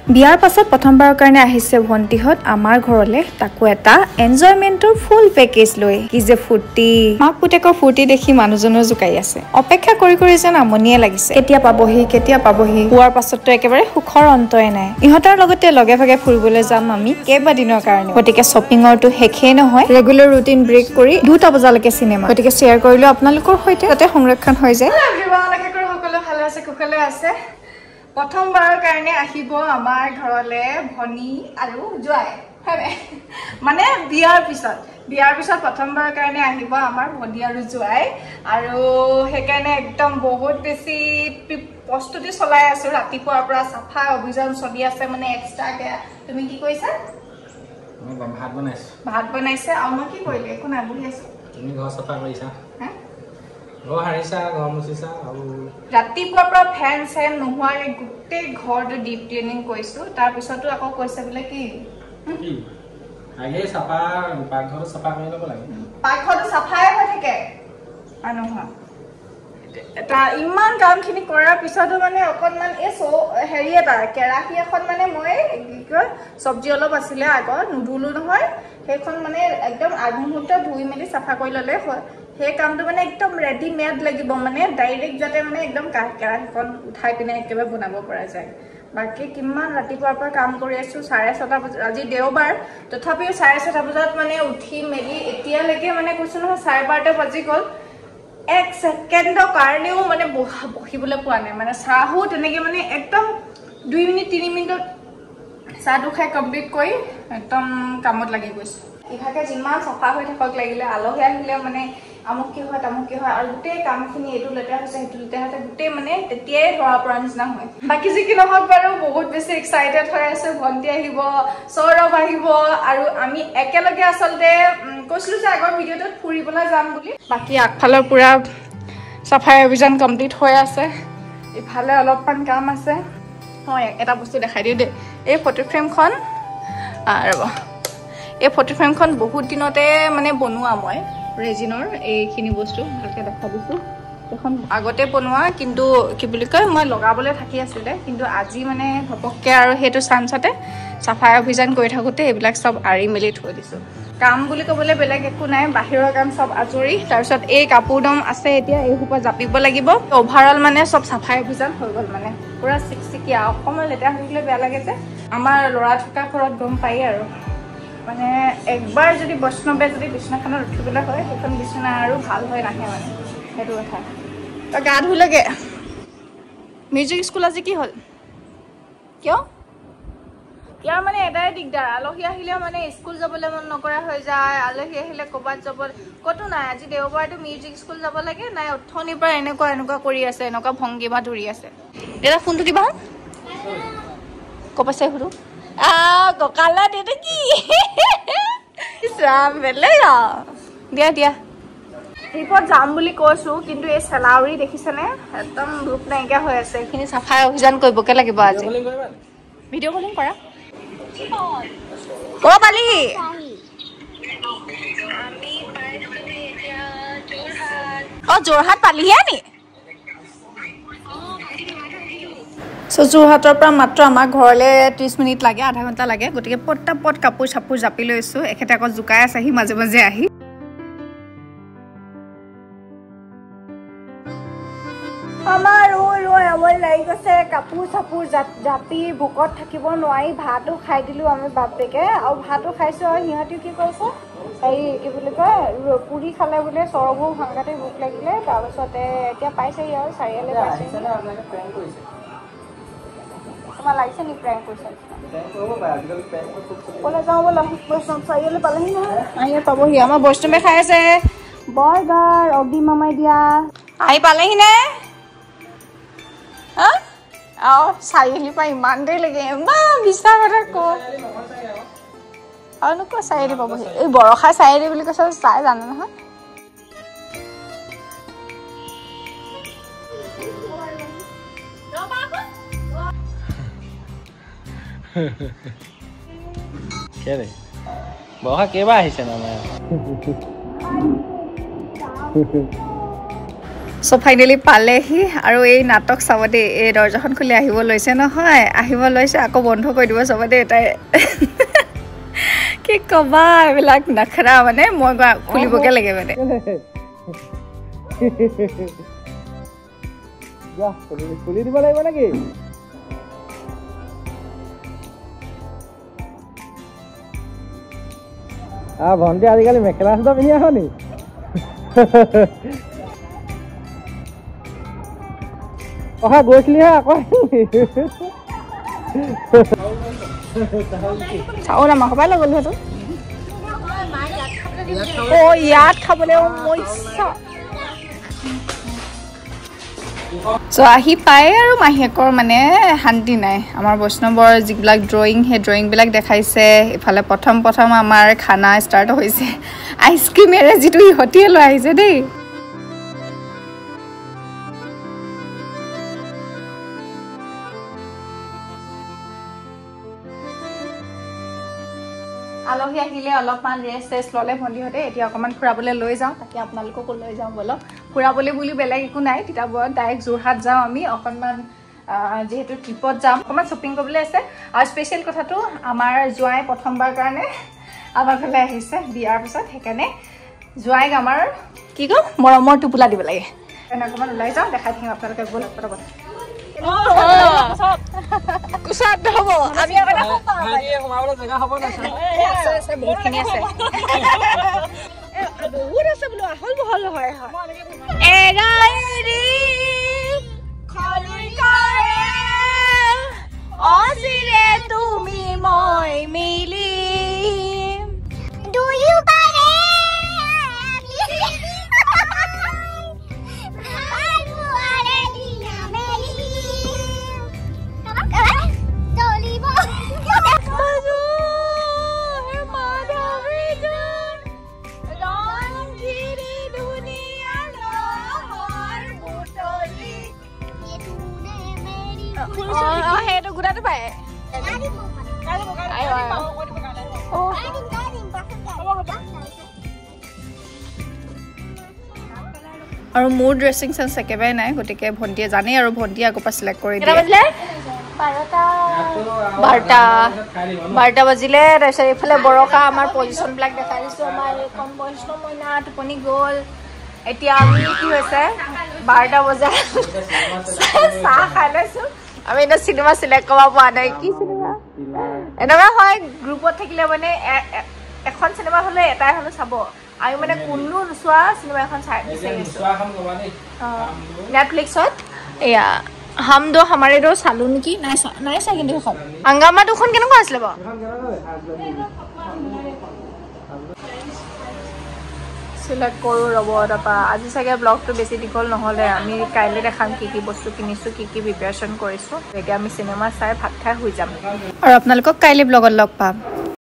বিয়াৰ পাছত প্ৰথমবাৰৰ কাৰণে আহিছে ভণ্টিহঁত আমাৰ ঘৰলে, তাকো এটা এনজয়মেন্টৰ ফুল পেকেজ লৈ। কি যে ফূৰ্তি, মাক পুতেকৰ ফূৰ্তি দেখি মানুহজনৰ জোকাই আছে। অপেক্ষা কৰি কৰি যেন আমনিয়ে লাগিছে, কেতিয়া পাবহি। পোৱাৰ পাছততো একেবাৰে সুখৰ অন্তই নাই। ইহঁতৰ লগতে লগে ভাগে ফুৰিবলৈ যাম আমি কেইবাদিনৰ কাৰণে, গতিকে শ্বপিঙৰটো শেষেই নহয়। ৰেগুলাৰ ৰুটিন ব্ৰেক কৰি 2টা বজালৈকে চিনেমা, গতিকে শ্বেয়াৰ কৰিলো আপোনালোকৰ সৈতে, যাতে সংৰক্ষণ হৈ যায়। সকলো ভালে আছে, কুশলে আছে। প্ৰথমবাৰৰ কাৰণে আহিব আমাৰ ঘৰলে ভনী আৰু জোৱাই, মানে বিয়াৰ পিছত প্ৰথমবাৰৰ কাৰণে আহিব আমাৰ ভনী আৰু জোৱাই, আৰু সেইকাৰণে একদম বহুত বেছি প্ৰস্তুতি চলাই আছো। ৰাতিপুৱাৰ পৰা চাফা অভিযান চলি আছে, মানে এক্সট্ৰাকে। তুমি কি কৰিছা? ভাত বনাইছে। আৰু মই কি কৰিলো? একো নাই, বহি আছো। তুমি ঘৰ চাফা কৰিছা? ৰাতিপুৱাৰ পৰা ফেন চেন নোহোৱাৰে গোটেই ঘৰটো ডিপ ক্লিনিং কৰিছো। তাৰ পিছতো আকৌ কৈছে বোলে কি পাকঘৰটো চাফাই হৈ থাকে আৰু নহয় এটা ইমান কাম খিনি কৰাৰ পিছতো মানে অকনমান এই হেৰি এটা কেৰাহী এখন, মানে মই কি কয় চব্জি অলপ আছিলে আগত নুধুলো নহয়, সেইখন মানে একদম আগমুহূৰ্ত ধুই মেলি চাফা কৰি ললে হয়। সেই কামটো মানে একদম ৰেডিমেড লাগিব, মানে ডাইৰেক্ট যাতে মানে একদম কেৰাহীখন উঠাই পিনে একেবাৰে বনাব পৰা যায়। বাকী কিমান ৰাতিপুৱাৰ পৰা কাম কৰি আছো, 6:30 বজাত, আজি দেওবাৰ, তথাপিও 6:30 বজাত মানে উঠি মেলি এতিয়ালৈকে মানে কৈছো নহয় 12:30 বাজি গ'ল। 1 ছেকেণ্ডৰ কাৰণেও মানে বহিবলৈ পোৱা নাই। মানে চাহো তেনেকে মানে একদম 2 মিনিট 3 মিনিটত চাহটো খাই কমপ্লিট কৰি একদম কামত লাগি গৈছো। ইভাগে যিমান চফা হৈ থাকক লাগিলে, আলহী আহিলে মানে আমুক কি হয় তামুক কি হয়, আৰু গোটেই কামখিনি এইটো লেতেৰা হৈছে সেইটো লেতেৰা হৈছে, গোটেই মানে তেতিয়াই ধৰা পৰা নিচিনা হয়। বাকী যি কি নহওক বাৰু বহুত বেছি এক্সাইটেড হৈ আছো। ভণ্টি আহিব, সৌৰভ আহিব, আৰু আমি একেলগে আচলতে কৈছিলো যে আগৰ ভিডিঅ'টোত ফুৰিবলৈ যাম বুলি। বাকী আগফালৰ পুৰা চাফাই অভিযান কমপ্লিট হৈ আছে, ইফালে অলপমান কাম আছে। হয়, এটা বস্তু দেখাই দিওঁ দেই, এই ফটো ফ্ৰেমখন বহুত দিনতে মানে বনোৱা মই ৰেজিনৰ এইখিনি বস্তু ভালকে দেখা দিছো। এখন আগতে বনোৱা, কিন্তু কি বুলি কয় মই লগাবলৈ থাকি আছিলে, কিন্তু আজি মানে ঘপককে আৰু সেইটো চান্সতে চাফাই অভিযান কৰি থাকোতে এইবিলাক চব আঁৰি মেলি থৈ দিছো। কাম বুলি ক'বলৈ বেলেগ একো নাই, বাহিৰৰ কাম চব আজৰি। তাৰপিছত এই কাপোৰ দম আছে, এতিয়া এই সোপা জাপিব লাগিব। অভাৰঅল মানে চব চাফাই অভিযান হৈ গ'ল, মানে পুৰা চিকচিকীয়া। অকণমান লেতেৰা হৈ থাকিলে বেয়া লাগে যে, আমাৰ ল'ৰা থকা ঘৰত গম পাই আৰু মানে একবাৰ যদি বৈষ্ণৱে যদি বিছনাখনত উঠিবলৈ হয়, সেইখন বিছনা আৰু ভাল হৈ নাহে, মানে সেইটো কথা। তই গা ধুলেগে? মিউজিক স্কুল আজি কি হ'ল? কিয়? ইয়াৰ মানে এটাই দিগদাৰ, আলহী আহিলেও মানে স্কুল যাবলৈ মন নকৰা হৈ যায়। আলহী আহিলে ক'ৰবাত যাব, ক'তো নাই। আজি দেওবাৰটো মিউজিক স্কুল যাব লাগে নাই, অথনিৰ পৰা এনেকুৱা কৰি আছে, এনেকুৱা ভংগীমা ধৰি আছে। দাদা ফোনটো দিবা, ক'ৰ পাইছে সুধো। ককালা দেউতা কি বেলেগ দিয়া ট্ৰিপত যাম বুলি কৈছো, কিন্তু এই চেলাউৰি দেখিছেনে, একদম ৰূপ নাইকিয়া হৈ আছে। এইখিনি চাফাই অভিযান কৰিবকে লাগিব আজি। ভিডিঅ' কলিং কৰা। ক'ব পালিহি? যোৰহাট পালিহে নি? যোৰহাটৰ পৰা মাত্ৰ আমাৰ ঘৰলৈ 30 মিনিট লাগে, আধা ঘণ্টা লাগে। গতিকে পটাপট কাপোৰ চাপোৰ জাপি লৈছো। এখেতে আকৌ জোকাই আছেহি মাজে মাজে আহি। আমাৰ আমল লাগি গৈছে, কাপোৰ চাপোৰ জাপি ভোকত থাকিব নোৱাৰি। ভাতো খাই দিলো আমি বাপেকে, আৰু ভাতো খাইছো। আৰু সিহঁতিও কি কৰিছে, হেৰি কি বুলি কয় পুৰি খালে বোলে। সৰবো সাংঘাতিক ভোক লাগিলে। তাৰপিছতে এতিয়া পাইছেহি আৰু চাৰিআলি পাইছেহি। তোমাৰ লাগিছে নি প্ৰেংক কৰিছে? ক'লে যাওঁ ব'লা, বৈষ্ণৱ চাৰিআলি পালেহি নহয়। আহি পাবহি। আমাৰ বৈষ্ণৱে খাই আছে বাৰ্গাৰ, অগ্নি মামাই দিয়া। আহি পালেহি নে? চাৰিআলিৰ পৰা ইমান দেৰি লাগে, ইমান বিশ্বাস কথা কওঁ। আৰুনো ক'ত চাৰিআলি পাবহি, এই বৰষা চাৰিআলি বুলি কৈছে, চাই জানে নহয়। বৰষা কেইবাৰ আহিছে ন? সো ফাইনেলি পালেহি আৰু এই নাটক চাব দেই এই দৰ্জাখন খুলি আহিব লৈছে নহয় আহিব লৈছে আকৌ বন্ধ কৰি দিব চাব দেই এটাই কি কবা এইবিলাক নখৰা মানে মই খুলিবকে লাগে মানে খুলি দিব লাগিব নেকি ভণ্টি আজিকালি মেখেলা চাদৰ পিন্ধি আহ নি অহা গৈছিলিহে আকৌ চাউল আমাৰ সবাই লৈ গ'লো সেইটো ইয়াত খাবলৈ মোৰ ইচ্ছা আহি পায় আৰু মাহীয়েকৰ মানে শান্তি নাই আমাৰ বৈষ্ণৱৰ যিবিলাক ড্ৰয়িং সেই ড্ৰয়িংবিলাক দেখাইছে ইফালে প্ৰথম আমাৰ খানা ষ্টাৰ্ট হৈছে আইচক্ৰীমেৰে যিটো ইহঁতিয়ে লৈ আহিছে দেই আলহী আহিলে অলপমান ৰেষ্ট ল'লে ভণ্টিহঁতে এতিয়া অকণমান ফুৰাবলৈ লৈ যাওঁ তাকে আপোনালোককো লৈ যাওঁ বলক ফুৰাবলৈ বুলি বেলেগ একো নাই তিতাবৰত ডাইৰেক্ট যোৰহাট যাওঁ আমি অকণমান যেহেতু ট্ৰিপত যাম অকণমান শ্বপিং কৰিবলৈ আছে আৰু স্পেচিয়েল কথাটো আমাৰ জোঁৱাই প্ৰথমবাৰ কাৰণে আমাৰ ফালে আহিছে বিয়াৰ পিছত সেইকাৰণে জোঁৱাইক আমাৰ কি কওঁ মৰমৰ টোপোলা দিব লাগে সেইকাৰণে অকণমান ওলাই যাওঁ দেখাই থাকিম আপোনালোকে বলক পটাপট কুসাদ হ'ব আমি আগতে সোমাবলৈ জেগা হ'ব না আছে বহুতখিনি আছে বহুত আছে বোলো আহল বহল হয় এগাইৰি খলিকাৰে অচিৰে তুমি মই মিলি দুয়ো পাৰে সেইটো গুড়াটো পায় আৰু মোৰ ড্ৰেছিং চেন্স একেবাৰে নাই গতিকে ভণ্টিয়ে জানেই আৰু ভণ্টিয়ে আগৰ পৰা চিলেক্ট কৰি দিয়ে 12 বাজিলে তাৰপিছত এইফালে বৰকা আমাৰ পজিশ্যনবিলাক দেখাই দিছোঁ আমাৰ কম বৈষ্ণৱ মইনা টোপনি গ'ল এতিয়া আমি কি হৈছে 12 বজা চাহ খাই লৈছোঁ আমি এতিয়া চিনেমা চিলেক্ট কৰিব পৰা নাই কি চিনেমা এনেকুৱা হয় গ্ৰুপত থাকিলে মানে এখন চিনেমা হ'লে এটাই হ'লেও চাব আমি মানে কোনো নোচোৱা চিনেমা এখন চাই নেটফ্লিক্সত এয়া হাম দো হামাৰে দো চালো নেকি নাই চাই কিন্তু সেইখন হাংগামা দুখন কেনেকুৱা আছিলে বাৰু চিলেক্ট কৰোঁ ৰ'ব তাৰপৰা আজি চাগে ব্লগটো বেছি দীঘল নহ'লে আমি কাইলৈ দেখাম কি কি বস্তু কিনিছোঁ কি কি প্ৰিপেৰেশ্যন কৰিছোঁ এতিয়া আমি চিনেমা চাই ভাত খাই শুই যাম আৰু আপোনালোকক কাইলৈ ব্লগত লগ পাম